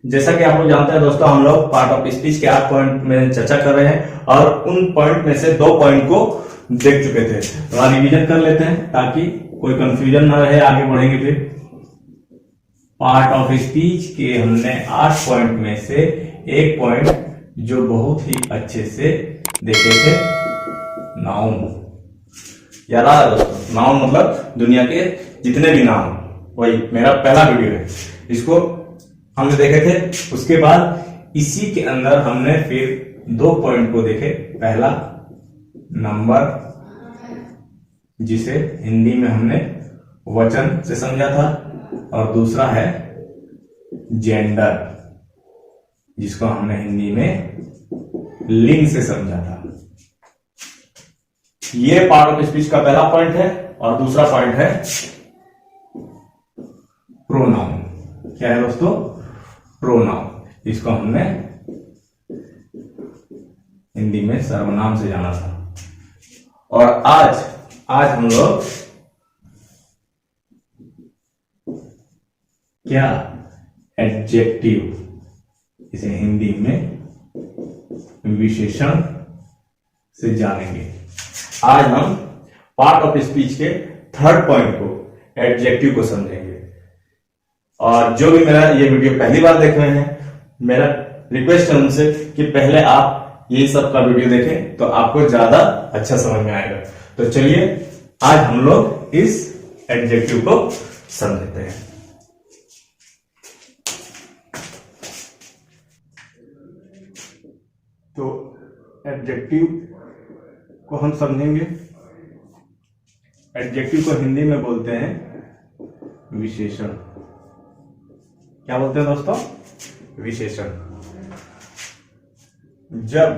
जैसा कि आप लोग जानते हैं दोस्तों, हम लोग पार्ट ऑफ स्पीच के 8 पॉइंट में चर्चा कर रहे हैं और उन पॉइंट में से 2 पॉइंट को देख चुके थे। तो आज रिवीजन कर लेते हैं ताकि कोई कंफ्यूजन ना रहे, आगे बढ़ेंगे। फिर पार्ट ऑफ स्पीच के हमने 8 पॉइंट में से एक पॉइंट जो बहुत ही अच्छे से देखे थे, नाउन। याद आ रहा है दोस्तों? नाउन मतलब दुनिया के जितने भी नाम, वही मेरा पहला वीडियो है, इसको हमने देखे थे। उसके बाद इसी के अंदर हमने फिर 2 पॉइंट को देखे। पहला नंबर, जिसे हिंदी में हमने वचन से समझा था, और दूसरा है जेंडर, जिसको हमने हिंदी में लिंग से समझा था। ये पार्ट ऑफ स्पीच का पहला पॉइंट है। और दूसरा पॉइंट है प्रोनाउन। क्या है दोस्तों? प्रोनाउन, इसको हमने हिंदी में सर्वनाम से जाना था। और आज हम लोग क्या एडजेक्टिव, इसे हिंदी में विशेषण से जानेंगे। आज हम पार्ट ऑफ स्पीच के 3rd पॉइंट को, एडजेक्टिव को समझेंगे। और जो भी मेरा ये वीडियो पहली बार देख रहे हैं, मेरा रिक्वेस्ट है उनसे कि पहले आप ये सब का वीडियो देखें तो आपको ज्यादा अच्छा समझ में आएगा। तो चलिए आज हम लोग इस एडजेक्टिव को समझते हैं। तो एडजेक्टिव को हम समझेंगे। एडजेक्टिव को हिंदी में बोलते हैं विशेषण। क्या बोलते हैं दोस्तों? विशेषण। जब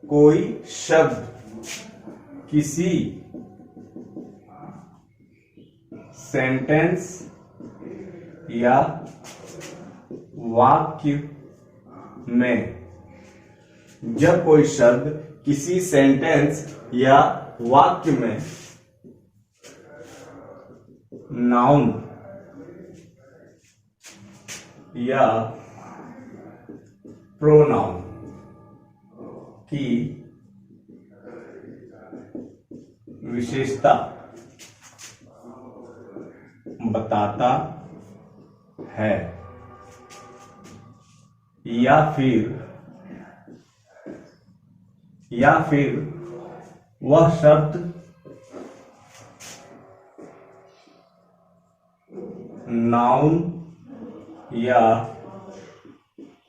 कोई शब्द किसी सेंटेंस या वाक्य में, जब कोई शब्द किसी सेंटेंस या वाक्य में नाउन या प्रोनाउन की विशेषता बताता है, या फिर वह शब्द नाउन या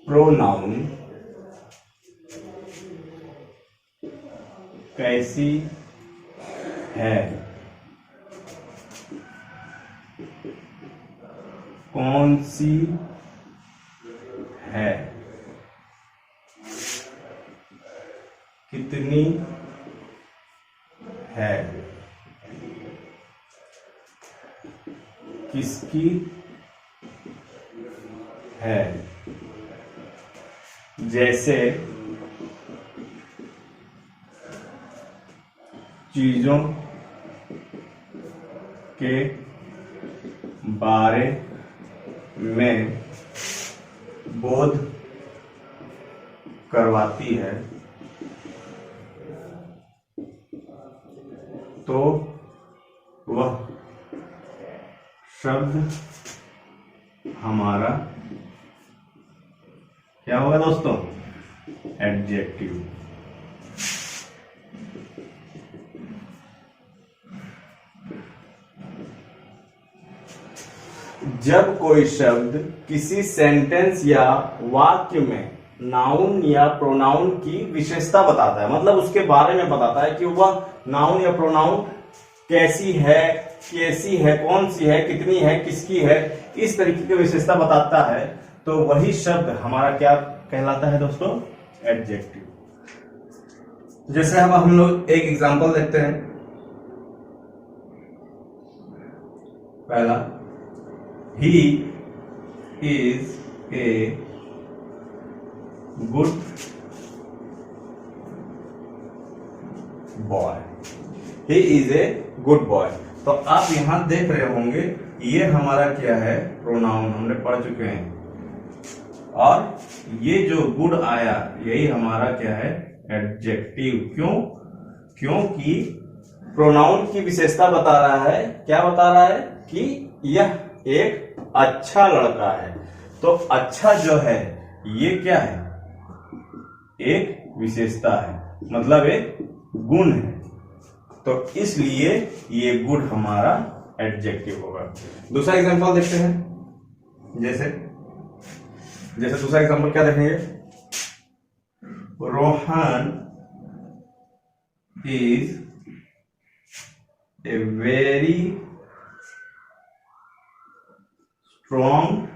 प्रोनाउन कैसी है, कौन सी है, कितनी है, किसकी है, जैसे चीजों के बारे में बोध करवाती है, तो वह शब्द हमारा क्या होगा दोस्तों? एडजेक्टिव। जब कोई शब्द किसी सेंटेंस या वाक्य में नाउन या प्रोनाउन की विशेषता बताता है, मतलब उसके बारे में बताता है कि वह नाउन या प्रोनाउन कैसी है, कौन सी है, कितनी है, किसकी है, इस तरीके की विशेषता बताता है, तो वही शब्द हमारा क्या कहलाता है दोस्तों? एडजेक्टिव। जैसे अब हम लोग एक एग्जांपल देखते हैं। पहला, ही is a good boy. He is a good boy. तो आप यहां देख रहे होंगे ये हमारा क्या है, प्रोनाउन, हमने पढ़ चुके हैं। और ये जो गुड आया यही हमारा क्या है, एडजेक्टिव। क्यों? क्योंकि प्रोनाउन की विशेषता बता रहा है, क्या बता रहा है कि यह एक अच्छा लड़का है। तो अच्छा जो है ये क्या है, एक विशेषता है, मतलब एक गुण है। तो इसलिए ये गुड हमारा एडजेक्टिव होगा। दूसरा एग्जांपल देखते हैं। जैसे दूसरा एग्जांपल क्या देखेंगे, Rohan is a very strong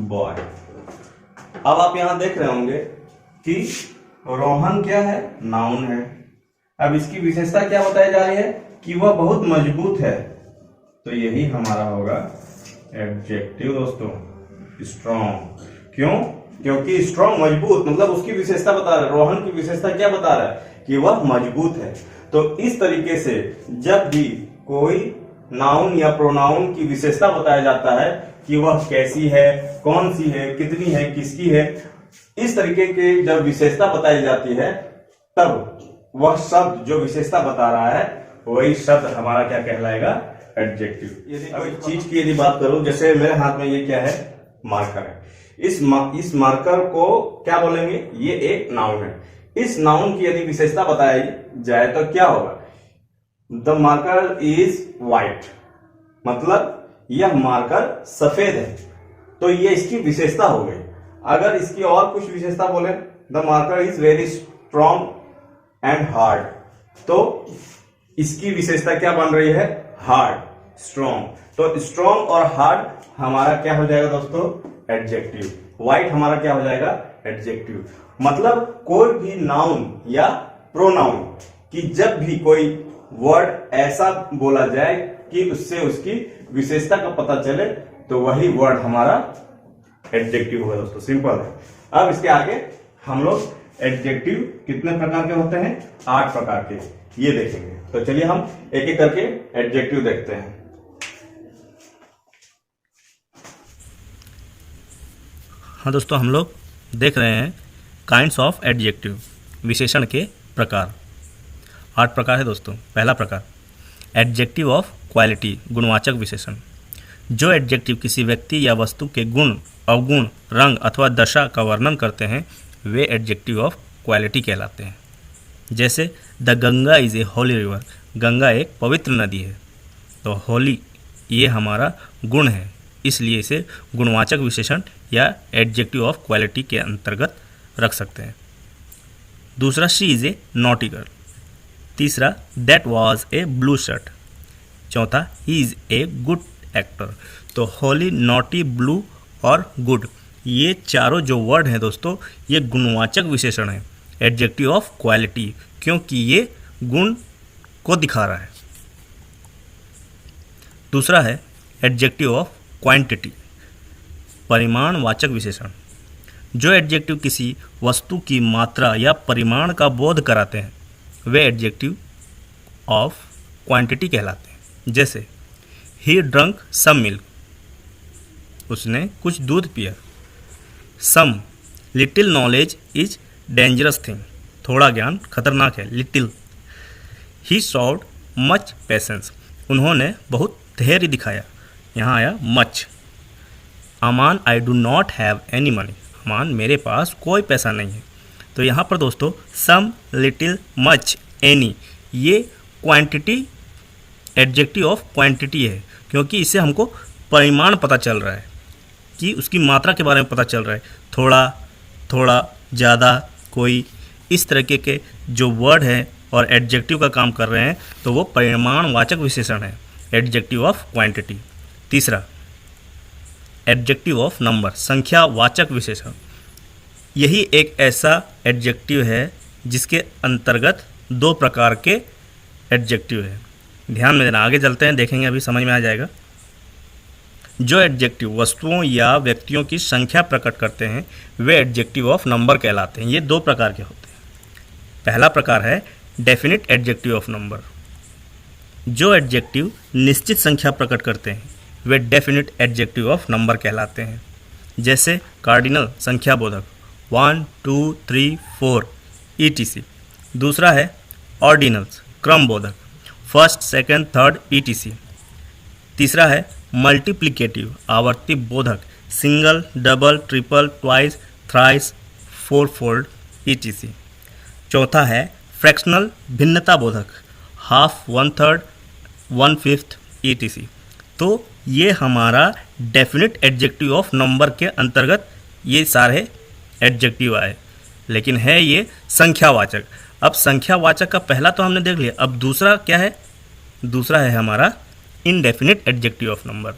boy. अब आप यहां देख रहे होंगे कि रोहन क्या है, नाउन है। अब इसकी विशेषता क्या बताई जा रही है कि वह बहुत मजबूत है। तो यही हमारा होगा एडजेक्टिव दोस्तों, स्ट्रॉन्ग। क्यों? क्योंकि स्ट्रॉन्ग, मजबूत, मतलब उसकी विशेषता बता रहा है। रोहन की विशेषता क्या बता रहा है कि वह मजबूत है। तो इस तरीके से जब भी कोई नाउन या प्रोनाउन की विशेषता बताया जाता है कि वह कैसी है, कौन सी है, कितनी है, किसकी है, इस तरीके की जब विशेषता बताई जाती है तब वह शब्द जो विशेषता बता रहा है वही शब्द हमारा क्या कहलाएगा, एडजेक्टिव। अब चीज की यदि बात करूं, जैसे मेरे हाथ में ये क्या है, मार्कर है। इस मार्कर को क्या बोलेंगे, ये एक नाउन है। इस नाउन की यदि विशेषता बताई जाए तो क्या होगा, द मार्कर इज व्हाइट, मतलब यह मार्कर सफेद है। तो ये इसकी विशेषता हो गई। अगर इसकी और कुछ विशेषता बोले, the marker is very strong and hard, तो इसकी विशेषता क्या बन रही है, हार्ड, स्ट्रॉन्ग। तो स्ट्रॉन्ग और हार्ड हमारा क्या हो जाएगा दोस्तों, एडजेक्टिव। व्हाइट हमारा क्या हो जाएगा, एडजेक्टिव। मतलब कोई भी नाउन या प्रोनाउन कि जब भी कोई वर्ड ऐसा बोला जाए कि उससे उसकी विशेषता का पता चले तो वही वर्ड हमारा एडजेक्टिव होगा दोस्तों, सिंपल है। अब इसके आगे हम लोग एडजेक्टिव कितने प्रकार के होते हैं, 8 प्रकार के, ये देखेंगे। तो चलिए हम एक एक करके एडजेक्टिव देखते हैं। हाँ दोस्तों, हम लोग देख रहे हैं काइंड्स ऑफ एडजेक्टिव, विशेषण के प्रकार। 8 प्रकार है दोस्तों। पहला प्रकार एडजेक्टिव ऑफ क्वालिटी, गुणवाचक विशेषण। जो एडजेक्टिव किसी व्यक्ति या वस्तु के गुण, अवगुण, रंग अथवा दशा का वर्णन करते हैं वे एडजेक्टिव ऑफ क्वालिटी कहलाते हैं। जैसे the Ganga is a Holi river, Ganga एक पवित्र नदी है। तो होली ये हमारा गुण है, इसलिए इसे गुणवाचक विशेषण या एडजेक्टिव ऑफ क्वालिटी के अंतर्गत रख सकते हैं। दूसरा, she is a naughty girl. तीसरा, that was a blue shirt. चौथा, he is a good actor. तो होली, नॉटी, ब्लू और गुड, ये चारों जो वर्ड हैं दोस्तों, ये गुणवाचक विशेषण है, एडजेक्टिव ऑफ क्वालिटी, क्योंकि ये गुण को दिखा रहा है। दूसरा है एडजेक्टिव ऑफ क्वांटिटी, परिमाणवाचक विशेषण। जो एडजेक्टिव किसी वस्तु की मात्रा या परिमाण का बोध कराते हैं वे एडजेक्टिव ऑफ क्वांटिटी कहलाते हैं। जैसे ही ड्रंक सम मिल्क, उसने कुछ दूध पिया। Some, little knowledge is dangerous thing, थोड़ा ज्ञान खतरनाक है, little. He showed much patience, उन्होंने बहुत धैर्य दिखाया, यहाँ आया much. Aman, I do not have any money, Aman मेरे पास कोई पैसा नहीं है। तो यहाँ पर दोस्तों सम, लिटिल, मच, एनी, ये क्वांटिटी, एडजेक्टिव ऑफ क्वांटिटी है, क्योंकि इससे हमको परिमाण पता चल रहा है कि उसकी मात्रा के बारे में पता चल रहा है। थोड़ा, थोड़ा, ज़्यादा, कोई, इस तरीके के जो वर्ड हैं और एडजेक्टिव का काम कर रहे हैं तो वो परिमाणवाचक विशेषण है, एडजेक्टिव ऑफ क्वांटिटी। तीसरा, एडजेक्टिव ऑफ नंबर, संख्यावाचक विशेषण। यही एक ऐसा एडजेक्टिव है जिसके अंतर्गत 2 प्रकार के एडजेक्टिव है। ध्यान में देना, आगे चलते हैं, देखेंगे, अभी समझ में आ जाएगा। जो एडजेक्टिव वस्तुओं या व्यक्तियों की संख्या प्रकट करते हैं वे एडजेक्टिव ऑफ नंबर कहलाते हैं। ये 2 प्रकार के होते हैं। पहला प्रकार है डेफिनिट एडजेक्टिव ऑफ नंबर। जो एडजेक्टिव निश्चित संख्या प्रकट करते हैं वे डेफिनिट एडजेक्टिव ऑफ नंबर कहलाते हैं। जैसे कार्डिनल संख्या बोधक 1 2 3 4 etc। दूसरा है ऑर्डिनल्स क्रम बोधक फर्स्ट सेकंड थर्ड etc। तीसरा है मल्टीप्लिकेटिव आवर्ती बोधक single double triple twice thrice fourfold etc। चौथा है फ्रैक्शनल भिन्नता बोधक half one third one fifth etc। तो ये हमारा डेफिनिट एडजेक्टिव ऑफ नंबर के अंतर्गत ये सारे एडजेक्टिव आए, लेकिन है ये संख्यावाचक। अब संख्यावाचक का पहला तो हमने देख लिया, अब दूसरा क्या है? दूसरा है हमारा इनडेफिनिट एडजेक्टिव ऑफ नंबर।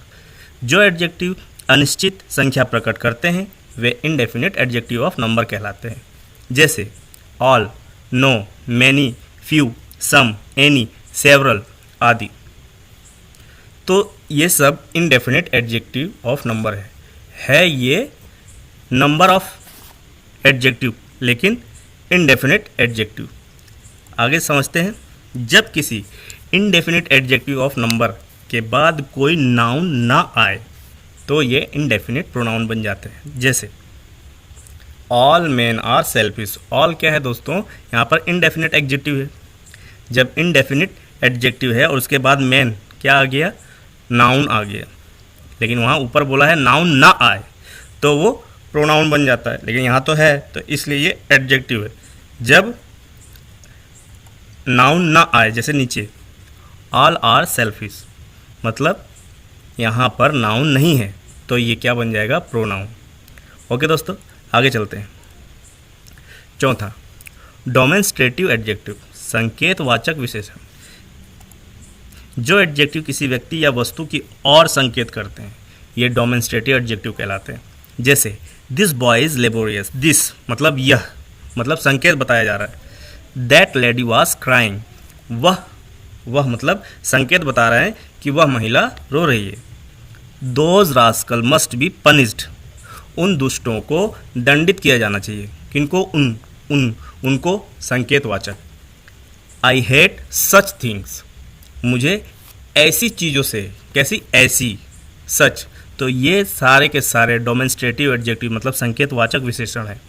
जो एडजेक्टिव अनिश्चित संख्या प्रकट करते हैं वे इनडेफिनिट एडजेक्टिव ऑफ नंबर कहलाते हैं। जैसे ऑल, नो, मैनी, फ्यू, सम, एनी, सेवरल आदि। तो ये सब इनडेफिनिट एडजेक्टिव ऑफ नंबर है ये नंबर ऑफ एडजेक्टिव लेकिन इनडेफिनिट एडजेक्टिव। आगे समझते हैं, जब किसी इनडेफिनिट एडजेक्टिव ऑफ नंबर के बाद कोई नाउन ना आए तो ये इनडेफिनिट प्रोनाउन बन जाते हैं। जैसे all man are selfish. All क्या है दोस्तों? यहाँ पर इनडेफिनिट एडजेक्टिव है। जब इनडेफिनिट एडजेक्टिव है और उसके बाद मैन क्या आ गया? नाउन आ गया, लेकिन वहाँ ऊपर बोला है नाउन ना आए तो वो प्रोनाउन बन जाता है, लेकिन यहाँ तो है तो इसलिए ये एडजेक्टिव है। जब नाउन ना आए, जैसे नीचे ऑल आर सेल्फिश, मतलब यहाँ पर नाउन नहीं है तो ये क्या बन जाएगा? प्रोनाउन। ओके दोस्तों, आगे चलते हैं। चौथा, डेमोंस्ट्रेटिव एडजेक्टिव संकेतवाचक विशेषण। जो एडजेक्टिव किसी व्यक्ति या वस्तु की ओर संकेत करते हैं ये डेमोंस्ट्रेटिव एडजेक्टिव कहलाते हैं। जैसे this boy is laborious. This मतलब यह, मतलब संकेत बताया जा रहा है। That lady was crying. वह मतलब संकेत बता रहे हैं कि वह महिला रो रही है। Those rascal must be punished. उन दुष्टों को दंडित किया जाना चाहिए। किनको? उनको संकेतवाचक। I hate such things. मुझे ऐसी चीज़ों से, कैसी? ऐसी, सच। तो ये सारे के सारे डेमोंस्ट्रेटिव एडजेक्टिव मतलब संकेतवाचक विशेषण है।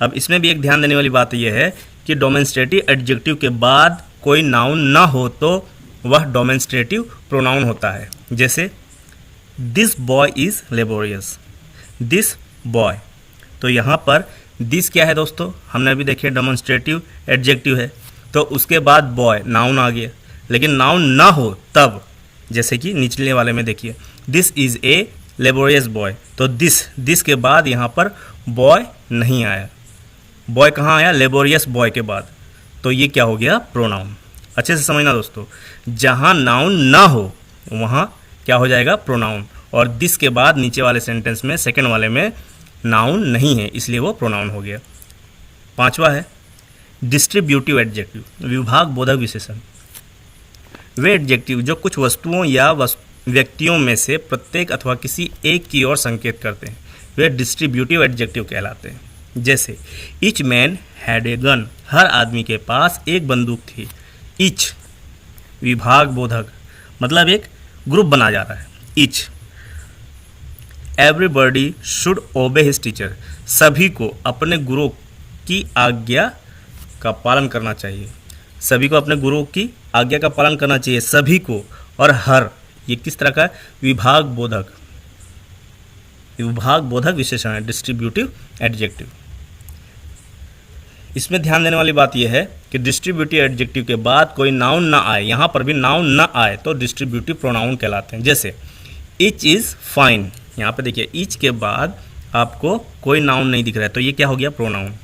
अब इसमें भी एक ध्यान देने वाली बात यह है कि डेमोंस्ट्रेटिव एडजेक्टिव के बाद कोई नाउन ना हो तो वह डेमोंस्ट्रेटिव प्रोनाउन होता है। जैसे this boy is laborious. This boy, तो यहाँ पर दिस क्या है दोस्तों? हमने अभी देखे डेमोंस्ट्रेटिव एडजेक्टिव है तो उसके बाद बॉय नाउन आ गया, लेकिन नाउन ना हो तब, जैसे कि निचले वाले में देखिए this is a laborious boy, तो दिस के बाद यहाँ पर बॉय नहीं आया। बॉय कहाँ आया? लेबोरियस बॉय के बाद। तो ये क्या हो गया? प्रोनाउन। अच्छे से समझना दोस्तों, जहाँ नाउन ना हो वहाँ क्या हो जाएगा? प्रोनाउन। और दिस के बाद नीचे वाले सेंटेंस में, सेकंड वाले में नाउन नहीं है इसलिए वो प्रोनाउन हो गया। पांचवा है डिस्ट्रीब्यूटिव एडजेक्टिव विभाग बोधक विशेषण। वे एडजेक्टिव जो कुछ वस्तुओं या व्यक्तियों में से प्रत्येक अथवा किसी एक की ओर संकेत करते हैं वे डिस्ट्रीब्यूटिव एडजेक्टिव कहलाते हैं। जैसे each man had a gun. हर आदमी के पास एक बंदूक थी। ईच विभाग बोधक, मतलब एक ग्रुप बना जा रहा है। ईच। एवरीबॉडी शुड ओबे हिज टीचर। सभी को अपने गुरु की आज्ञा का पालन करना चाहिए। सभी को अपने गुरु की आज्ञा का पालन करना चाहिए, सभी को। और हर, ये किस तरह का? विभाग बोधक। विभाग बोधक विशेषण है, डिस्ट्रीब्यूटिव एडजेक्टिव। इसमें ध्यान देने वाली बात यह है कि डिस्ट्रीब्यूटिव एडजेक्टिव के बाद कोई नाउन ना आए, यहाँ पर भी नाउन ना आए तो डिस्ट्रीब्यूटिव प्रोनाउन कहलाते हैं। जैसे ईच इज फाइन। यहाँ पे देखिए ईच के बाद आपको कोई नाउन नहीं दिख रहा है तो ये क्या हो गया? प्रोनाउन।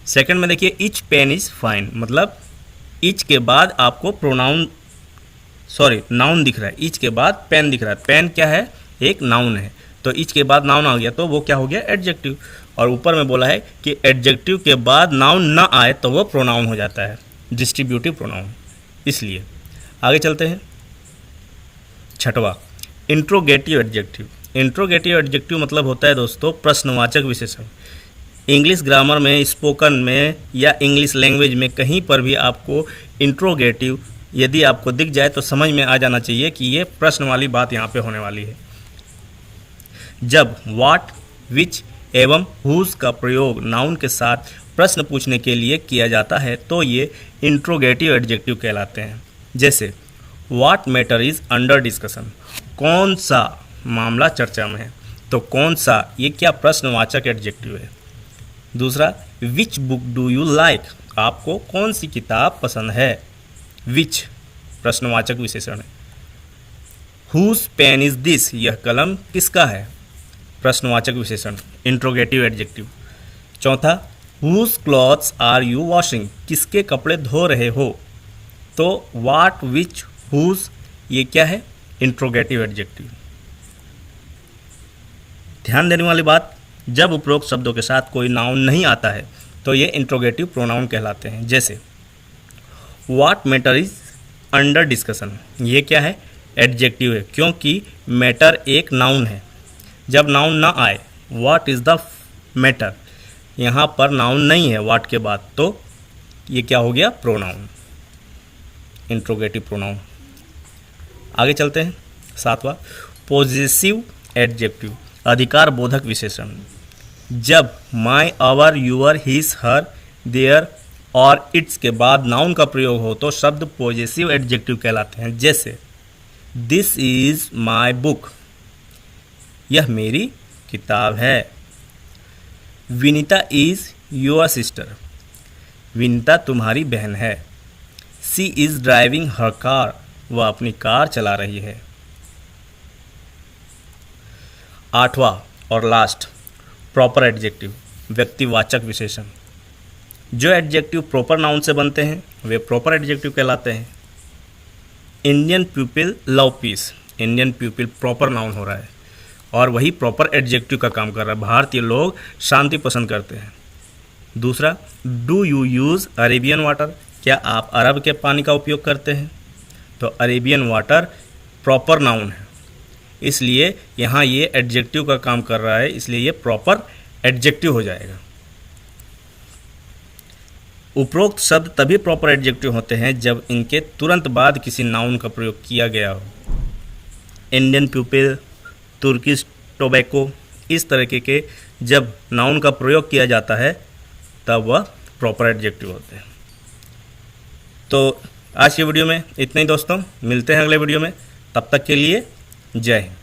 सेकंड में देखिए ईच पेन इज फाइन, मतलब ईच के बाद आपको नाउन दिख रहा है। ईच के बाद पेन दिख रहा है। पेन क्या है? एक नाउन है। तो ईच के बाद नाउन आ गया तो वो क्या हो गया? एडजेक्टिव। और ऊपर में बोला है कि एडजेक्टिव के बाद नाउन ना आए तो वो प्रोनाउन हो जाता है, डिस्ट्रीब्यूटिव प्रोनाउन। इसलिए आगे चलते हैं। छठवा, इंट्रोगेटिव एडजेक्टिव। इंट्रोगेटिव एडजेक्टिव मतलब होता है दोस्तों प्रश्नवाचक विशेषण। इंग्लिश ग्रामर में, स्पोकन में या इंग्लिश लैंग्वेज में कहीं पर भी आपको इंट्रोगेटिव यदि आपको दिख जाए तो समझ में आ जाना चाहिए कि ये प्रश्न वाली बात यहाँ पे होने वाली है। जब व्हाट, विच एवं हुज का प्रयोग नाउन के साथ प्रश्न पूछने के लिए किया जाता है तो ये इंट्रोगेटिव एडजेक्टिव कहलाते हैं। जैसे what matter is under discussion, कौन सा मामला चर्चा में है, तो कौन सा ये क्या प्रश्नवाचक एडजेक्टिव है। दूसरा, which book do you like, आपको कौन सी किताब पसंद है, विच प्रश्नवाचक विशेषण है। हुज पेन इज दिस, यह कलम किसका है, प्रश्नवाचक विशेषण, इंट्रोगेटिव एडजेक्टिव। चौथा, whose clothes are you washing, किसके कपड़े धो रहे हो, तो व्हाट, विच, हुज ये क्या है, इंट्रोगेटिव एडजेक्टिव। ध्यान देने वाली बात, जब उपरोक्त शब्दों के साथ कोई नाउन नहीं आता है तो ये इंट्रोगेटिव प्रोनाउन कहलाते हैं। जैसे what matter is under discussion, ये क्या है, एडजेक्टिव है क्योंकि मैटर एक नाउन है। जब नाउन ना आए, व्हाट इज द मैटर, यहाँ पर नाउन नहीं है व्हाट के बाद, तो ये क्या हो गया, प्रोनाउन, इंट्रोगेटिव प्रोनाउन। आगे चलते हैं। सातवां, पॉजेसिव एडजेक्टिव, अधिकार बोधक विशेषण। जब my, our, your, his, her, their और इट्स के बाद नाउन का प्रयोग हो तो शब्द पॉजेसिव एडजेक्टिव कहलाते हैं। जैसे दिस इज माई बुक, यह मेरी किताब है। Vinita is your sister, Vinita तुम्हारी बहन है। सी इज ड्राइविंग हर कार, वह अपनी कार चला रही है। आठवां और लास्ट, प्रॉपर एडजेक्टिव, व्यक्तिवाचक विशेषण। जो एडजेक्टिव प्रॉपर नाउन से बनते हैं वे प्रॉपर एडजेक्टिव कहलाते हैं। Indian people love piece, Indian people proper noun हो रहा है और वही प्रॉपर एडजेक्टिव का काम कर रहा है। भारतीय लोग शांति पसंद करते हैं। दूसरा, do you use Arabian water, क्या आप अरब के पानी का उपयोग करते हैं, तो अरेबियन वाटर प्रॉपर नाउन है, इसलिए यहाँ ये एडजेक्टिव का काम कर रहा है, इसलिए ये प्रॉपर एडजेक्टिव हो जाएगा। उपरोक्त शब्द तभी प्रॉपर एडजेक्टिव होते हैं जब इनके तुरंत बाद किसी नाउन का प्रयोग किया गया हो। इंडियन पीपल, तुर्किश टोबैको, इस तरीके के जब नाउन का प्रयोग किया जाता है तब वह प्रॉपर एडजेक्टिव होते हैं। तो आज की वीडियो में इतना ही दोस्तों, मिलते हैं अगले वीडियो में, तब तक के लिए जय हिंद।